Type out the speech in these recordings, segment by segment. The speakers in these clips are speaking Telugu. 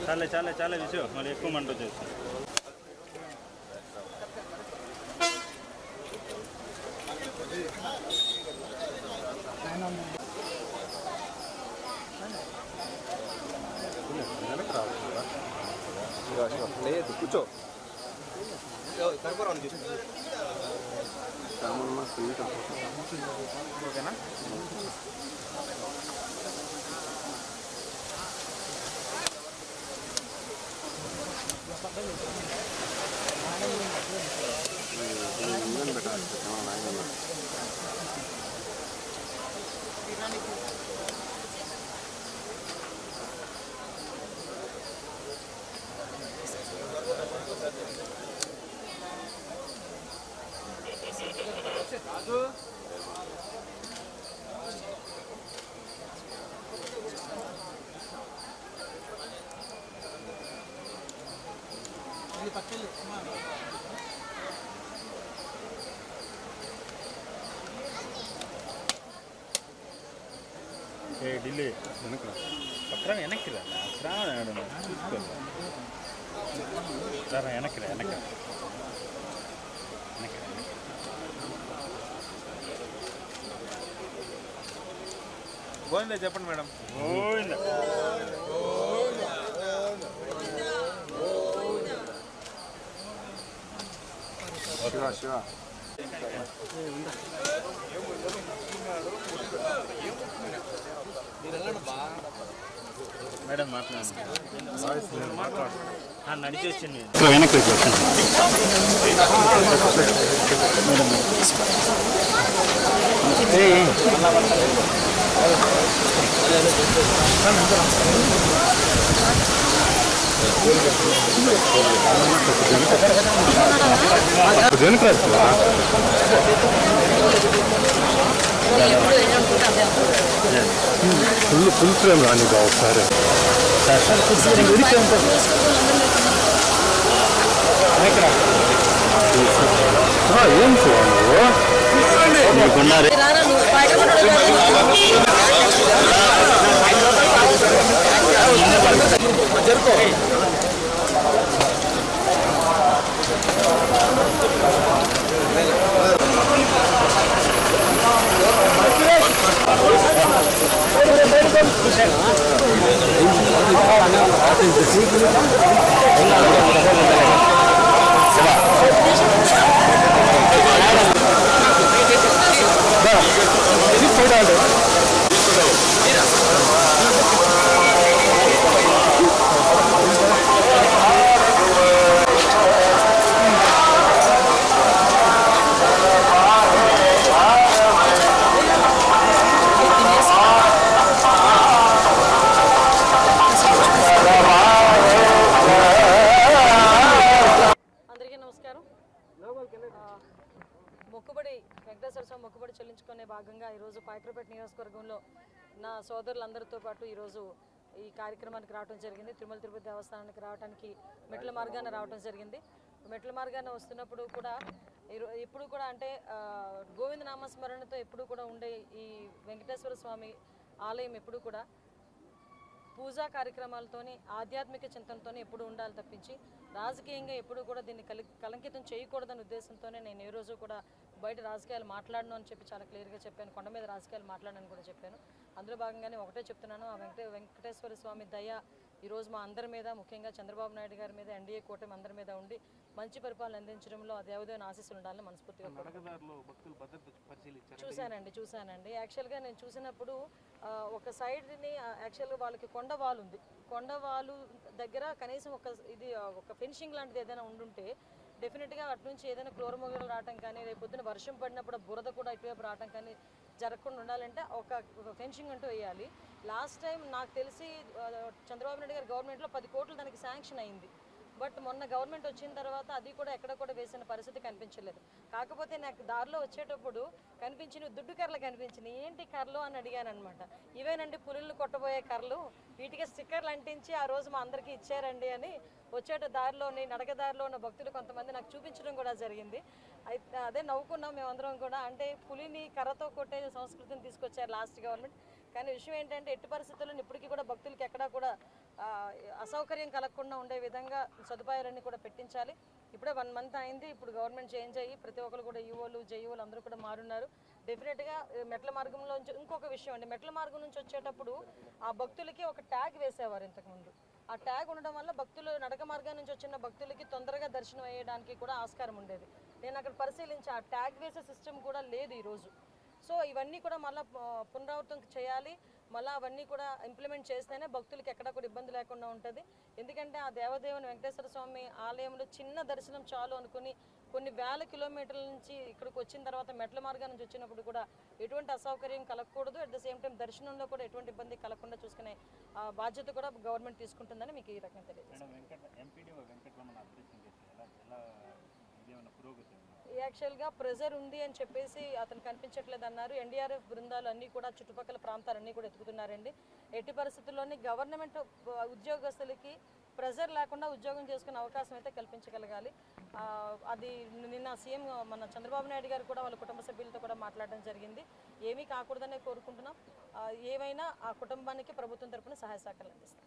చాలే చాలే చాలే విషయం మళ్ళీ ఎక్కువ మంట వచ్చేస్తుంది. లేదు కూర్చో ఓకేనా. ఢిల్లీ వెనక పక్కన వెనక్కి రా చూసుకోవాలి సార్ వెనక్కి రా వెనక గోవిందా చెప్పండి మేడం. గోవిందా శివ శివ మేడం మాట్లాడు నడిచి వచ్చింది వెనక్కి ఫుల్ ఫ్రేమ్ రాని ఒకసారి ఏం నువ్వు మొక్కుబడి చెల్లించుకునే భాగంగా ఈరోజు పాయకరావుపేట నియోజకవర్గంలో నా సోదరులందరితో పాటు ఈరోజు ఈ కార్యక్రమానికి రావడం జరిగింది. తిరుమల తిరుపతి దేవస్థానానికి రావడానికి మెట్ల మార్గాన రావడం జరిగింది. మెట్ల మార్గాన వస్తున్నప్పుడు కూడా ఎప్పుడు కూడా అంటే గోవింద నామస్మరణతో ఎప్పుడు కూడా ఉండే ఈ వెంకటేశ్వర స్వామి ఆలయం ఎప్పుడు కూడా పూజా కార్యక్రమాలతోని ఆధ్యాత్మిక చింతనతోనే ఎప్పుడు ఉండాలి తప్పించి రాజకీయంగా ఎప్పుడు కూడా దీన్ని కలంకితం చేయకూడదనే ఉద్దేశంతోనే నేను ఏ రోజు కూడా బయట రాజకీయాలు మాట్లాడను అని చెప్పి చాలా క్లియర్గా చెప్పాను. కొండ మీద రాజకీయాలు మాట్లాడనని కూడా చెప్పాను. అందులో భాగంగానే ఒకటే చెప్తున్నాను, ఆ వెంకటేశ్వర స్వామి దయ ఈరోజు మా అందరి మీద, ముఖ్యంగా చంద్రబాబు నాయుడు గారి మీద, ఎన్డీఏ కూటమి అందరి మీద ఉండి మంచి పరిపాలన అందించడంలో ఆ దేవదేవుని ఆశీస్సులు ఉండాలని మనస్ఫూర్తిగా చూశానండి. యాక్చువల్గా నేను చూసినప్పుడు ఒక సైడ్ని యాక్చువల్గా వాళ్ళకి కొండవాలు ఉంది. కొండవాలు దగ్గర కనీసం ఒక ఫెన్షింగ్ లాంటిది ఏదైనా ఉండుంటే డెఫినెట్గా అటు నుంచి ఏదైనా క్లోరమోగలు రావటం కానీ, రేపు పొద్దున వర్షం పడినప్పుడు బురద కూడా ఇటువైపు రావటం కానీ జరగకుండా ఉండాలంటే ఒక ఫెన్షింగ్ అంటూ వేయాలి. లాస్ట్ టైం నాకు తెలిసి చంద్రబాబు నాయుడు గారి గవర్నమెంట్లో 10 కోట్లు దానికి శాంక్షన్ అయింది. బట్ మొన్న గవర్నమెంట్ వచ్చిన తర్వాత అది కూడా ఎక్కడ కూడా వేసిన పరిస్థితి కనిపించలేదు. కాకపోతే నాకు దారిలో వచ్చేటప్పుడు కనిపించిన దుడ్డు కర్రలు కనిపించినాయి. ఏంటి కర్రలు అని అడిగాను అనమాట. ఇవేనండి పులులు కొట్టబోయే కర్రలు, వీటికి స్టిక్కర్లు అంటించి ఆ రోజు మా అందరికీ ఇచ్చారండి అని వచ్చేట దారిలోని నడకదారిలో ఉన్న భక్తులు కొంతమంది నాకు చూపించడం కూడా జరిగింది. అయితే అదే నవ్వుకున్నాం మేమందరం కూడా. అంటే పులిని కర్రతో కొట్టే సంస్కృతిని తీసుకొచ్చారు లాస్ట్ గవర్నమెంట్. కానీ విషయం ఏంటంటే ఎట్టి పరిస్థితుల్లో ఇప్పటికీ కూడా భక్తులకి ఎక్కడా కూడా అసౌకర్యం కలగకుండా ఉండే విధంగా సదుపాయాలన్నీ కూడా పెట్టించాలి. ఇప్పుడే 1 మంత్ అయింది. ఇప్పుడు గవర్నమెంట్ చేంజ్ అయ్యి ప్రతి ఒక్కరు కూడా ఈఓలు జేఈఓలు అందరూ కూడా మారున్నారు. డెఫినెట్గా మెట్ల మార్గంలో ఇంకొక విషయం అండి, మెట్ల మార్గం నుంచి వచ్చేటప్పుడు ఆ భక్తులకి ఒక ట్యాగ్ వేసేవారు ఇంతకుముందు. ఆ ట్యాగ్ ఉండడం వల్ల భక్తులు నడక మార్గం నుంచి వచ్చిన భక్తులకి తొందరగా దర్శనం అయ్యడానికి కూడా ఆస్కారం ఉండేది. నేను అక్కడ పరిశీలించి ఆ ట్యాగ్ వేసే సిస్టమ్ కూడా లేదు ఈరోజు. సో ఇవన్నీ కూడా మళ్ళీ పునరావృతం చేయాలి. మళ్ళీ అవన్నీ కూడా ఇంప్లిమెంట్ చేస్తేనే భక్తులకి ఎక్కడా కూడా ఇబ్బంది లేకుండా ఉంటుంది. ఎందుకంటే ఆ దేవదేవుని వెంకటేశ్వర స్వామి ఆలయంలో చిన్న దర్శనం చాలు అనుకుని కొన్ని వేల కిలోమీటర్ల నుంచి ఇక్కడికి వచ్చిన తర్వాత మెట్ల మార్గం నుంచి వచ్చినప్పుడు కూడా ఎటువంటి అసౌకర్యం కలగకూడదు. అట్ ద సేమ్ టైం దర్శనంలో కూడా ఎటువంటి ఇబ్బంది కలగకుండా చూసుకునే బాధ్యత కూడా గవర్నమెంట్ తీసుకుంటుందని మీకు ఈ రకంగా తెలియజేస్తాను. యాక్చువల్గా ప్రెజర్ ఉంది అని చెప్పేసి అతను కనిపించట్లేదు అన్నారు. ఎన్డీఆర్ఎఫ్ బృందాలు అన్నీ కూడా చుట్టుపక్కల ప్రాంతాలన్నీ కూడా ఎత్తుకుతున్నారండి. ఎట్టి పరిస్థితుల్లోని గవర్నమెంట్ ఉద్యోగస్తులకి ప్రెజర్ లేకుండా ఉద్యోగం చేసుకునే అవకాశం అయితే కల్పించగలగాలి. అది నిన్న సీఎం మన చంద్రబాబు నాయుడు గారు కూడా వాళ్ళ కుటుంబ సభ్యులతో కూడా మాట్లాడడం జరిగింది. ఏమీ కాకూడదనే కోరుకుంటున్నాం. ఏమైనా ఆ కుటుంబానికి ప్రభుత్వం తరపున సహాయ సహకారాలు అందిస్తాం.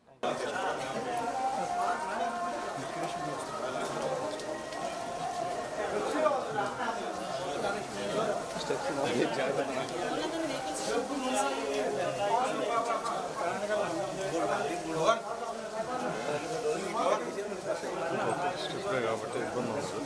కాబట్టి ఇబ్బంది ఉండదు.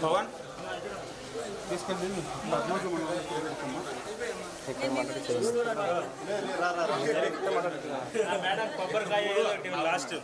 పవన్ తీసుకెళ్ళి మేడం కొబ్బరికాయ లాస్ట్